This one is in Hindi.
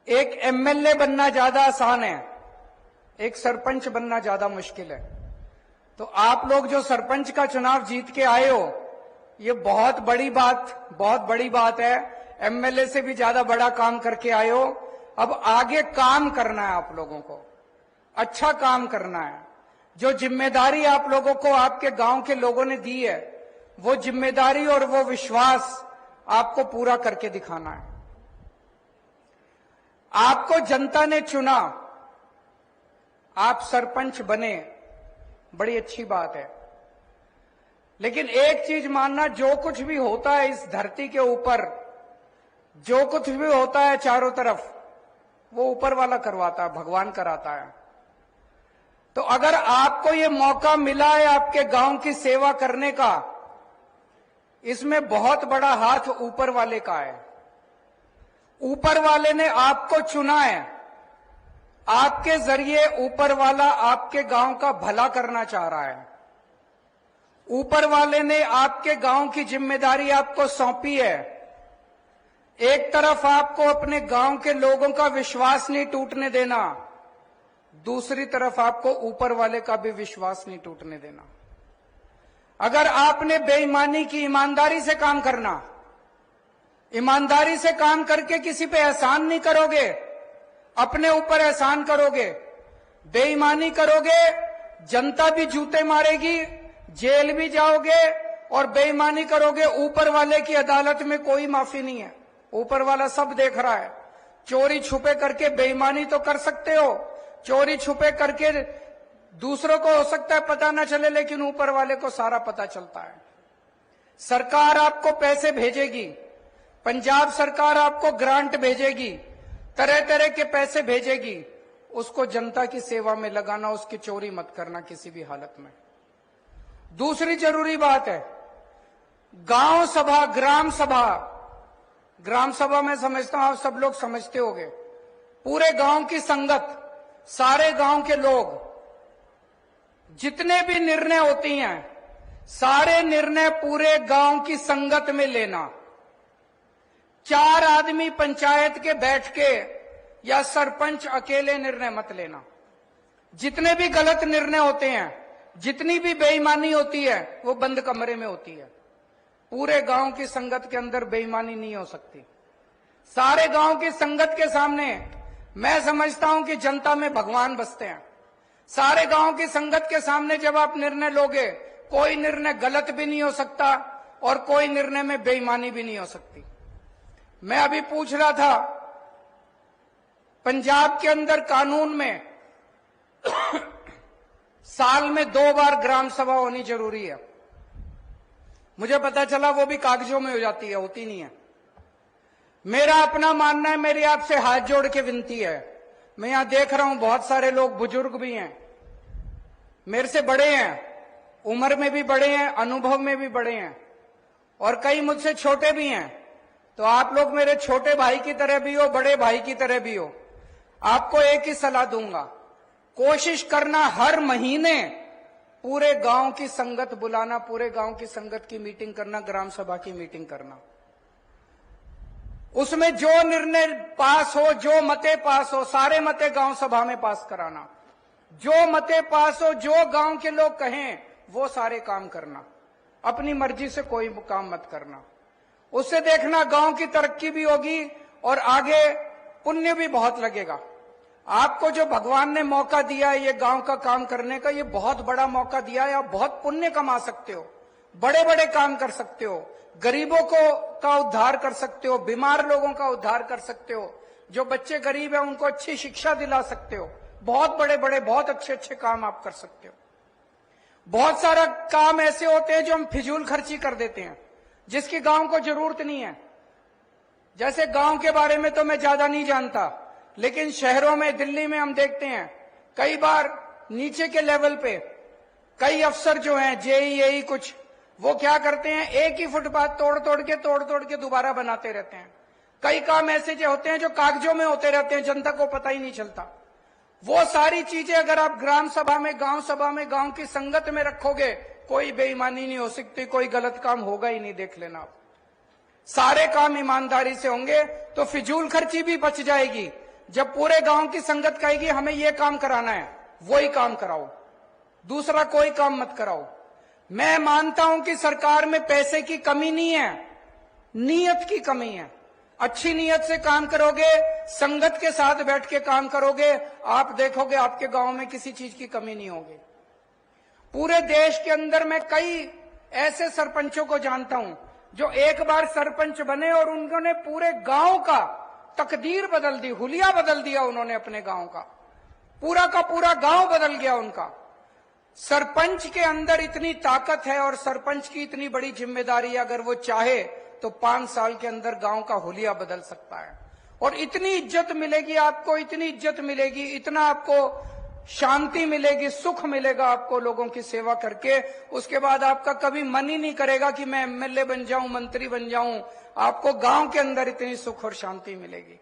एक एमएलए बनना ज्यादा आसान है, एक सरपंच बनना ज्यादा मुश्किल है। तो आप लोग जो सरपंच का चुनाव जीत के आए हो, ये बहुत बड़ी बात है। एमएलए से भी ज्यादा बड़ा काम करके आए हो। अब आगे काम करना है, आप लोगों को अच्छा काम करना है। जो जिम्मेदारी आप लोगों को आपके गांव के लोगों ने दी है, वो जिम्मेदारी और वो विश्वास आपको पूरा करके दिखाना है। आपको जनता ने चुना, आप सरपंच बने, बड़ी अच्छी बात है। लेकिन एक चीज मानना, जो कुछ भी होता है इस धरती के ऊपर, जो कुछ भी होता है चारों तरफ, वो ऊपर वाला करवाता है, भगवान कराता है। तो अगर आपको ये मौका मिला है आपके गांव की सेवा करने का, इसमें बहुत बड़ा हाथ ऊपर वाले का है। ऊपर वाले ने आपको चुना है, आपके जरिए ऊपर वाला आपके गांव का भला करना चाह रहा है। ऊपर वाले ने आपके गांव की जिम्मेदारी आपको सौंपी है। एक तरफ आपको अपने गांव के लोगों का विश्वास नहीं टूटने देना, दूसरी तरफ आपको ऊपर वाले का भी विश्वास नहीं टूटने देना। अगर आपने बेईमानी की, ईमानदारी से काम करना, ईमानदारी से काम करके किसी पे एहसान नहीं करोगे, अपने ऊपर एहसान करोगे, बेईमानी करोगे, जनता भी जूते मारेगी, जेल भी जाओगे, और बेईमानी करोगे, ऊपर वाले की अदालत में कोई माफी नहीं है। ऊपर वाला सब देख रहा है। चोरी छुपे करके बेईमानी तो कर सकते हो, चोरी छुपे करके दूसरों को हो सकता है पता ना चले, लेकिन ऊपर वाले को सारा पता चलता है। सरकार आपको पैसे भेजेगी, पंजाब सरकार आपको ग्रांट भेजेगी, तरह तरह के पैसे भेजेगी, उसको जनता की सेवा में लगाना, उसकी चोरी मत करना किसी भी हालत में। दूसरी जरूरी बात है, गांव सभा, ग्राम सभा में समझता हूं आप सब लोग समझते होंगे। पूरे गांव की संगत, सारे गांव के लोग, जितने भी निर्णय होती हैं, सारे निर्णय पूरे गांव की संगत में लेना। 4 आदमी पंचायत के बैठ के या सरपंच अकेले निर्णय मत लेना। जितने भी गलत निर्णय होते हैं, जितनी भी बेईमानी होती है, वो बंद कमरे में होती है। पूरे गांव की संगत के अंदर बेईमानी नहीं हो सकती। सारे गांव की संगत के सामने मैं समझता हूं कि जनता में भगवान बसते हैं। सारे गांव की संगत के सामने जब आप निर्णय लोगे, कोई निर्णय गलत भी नहीं हो सकता और कोई निर्णय में बेईमानी भी नहीं हो सकती। मैं अभी पूछ रहा था, पंजाब के अंदर कानून में साल में 2 बार ग्राम सभा होनी जरूरी है। मुझे पता चला वो भी कागजों में हो जाती है, होती नहीं है। मेरा अपना मानना है, मेरी आपसे हाथ जोड़ के विनती है। मैं यहां देख रहा हूं बहुत सारे लोग बुजुर्ग भी हैं, मेरे से बड़े हैं, उम्र में भी बड़े हैं, अनुभव में भी बड़े हैं, और कई मुझसे छोटे भी हैं। तो आप लोग मेरे छोटे भाई की तरह भी हो, बड़े भाई की तरह भी हो। आपको एक ही सलाह दूंगा, कोशिश करना हर महीने पूरे गांव की संगत बुलाना, पूरे गांव की संगत की मीटिंग करना, ग्राम सभा की मीटिंग करना। उसमें जो निर्णय पास हो, जो मते पास हो, सारे मते गांव सभा में पास कराना। जो मते पास हो, जो गांव के लोग कहें, वो सारे काम करना। अपनी मर्जी से कोई काम मत करना। उससे देखना गांव की तरक्की भी होगी और आगे पुण्य भी बहुत लगेगा। आपको जो भगवान ने मौका दिया है ये गांव का काम करने का, ये बहुत बड़ा मौका दिया है। आप बहुत पुण्य कमा सकते हो, बड़े बड़े काम कर सकते हो, गरीबों का उद्धार कर सकते हो, बीमार लोगों का उद्धार कर सकते हो, जो बच्चे गरीब हैं उनको अच्छी शिक्षा दिला सकते हो। बहुत बड़े बड़े, बहुत अच्छे अच्छे काम आप कर सकते हो। बहुत सारा काम ऐसे होते हैं जो हम फिजूल खर्ची कर देते हैं, जिसकी गांव को जरूरत नहीं है। जैसे गांव के बारे में तो मैं ज्यादा नहीं जानता, लेकिन शहरों में, दिल्ली में हम देखते हैं कई बार नीचे के लेवल पे कई अफसर जो हैं, जेई कुछ, वो क्या करते हैं, एक ही फुटपाथ तोड़ तोड़ के दोबारा बनाते रहते हैं। कई काम ऐसे जो होते हैं जो कागजों में होते रहते हैं, जनता को पता ही नहीं चलता। वो सारी चीजें अगर आप ग्राम सभा में, गांव सभा में, गांव की संगत में रखोगे, कोई बेईमानी नहीं हो सकती, कोई गलत काम होगा ही नहीं। देख लेना आप, सारे काम ईमानदारी से होंगे तो फिजूल खर्ची भी बच जाएगी, जब पूरे गांव की संगत कहेगी हमें यह काम कराना है, वही काम कराओ, दूसरा कोई काम मत कराओ। मैं मानता हूं कि सरकार में पैसे की कमी नहीं है, नीयत की कमी है। अच्छी नीयत से काम करोगे, संगत के साथ बैठ के काम करोगे, आप देखोगे आपके गांव में किसी चीज की कमी नहीं होगी। पूरे देश के अंदर मैं कई ऐसे सरपंचों को जानता हूं जो एक बार सरपंच बने और उन्होंने पूरे गांव का तकदीर बदल दी, हुलिया बदल दिया उन्होंने अपने गांव का, पूरा का पूरा गांव बदल गया उनका। सरपंच के अंदर इतनी ताकत है और सरपंच की इतनी बड़ी जिम्मेदारी है, अगर वो चाहे तो 5 साल के अंदर गांव का हुलिया बदल सकता है। और इतनी इज्जत मिलेगी आपको, इतनी इज्जत मिलेगी, इतना आपको शांति मिलेगी, सुख मिलेगा आपको लोगों की सेवा करके। उसके बाद आपका कभी मन ही नहीं करेगा कि मैं एमएलए बन जाऊं, मंत्री बन जाऊं। आपको गांव के अंदर इतनी सुख और शांति मिलेगी।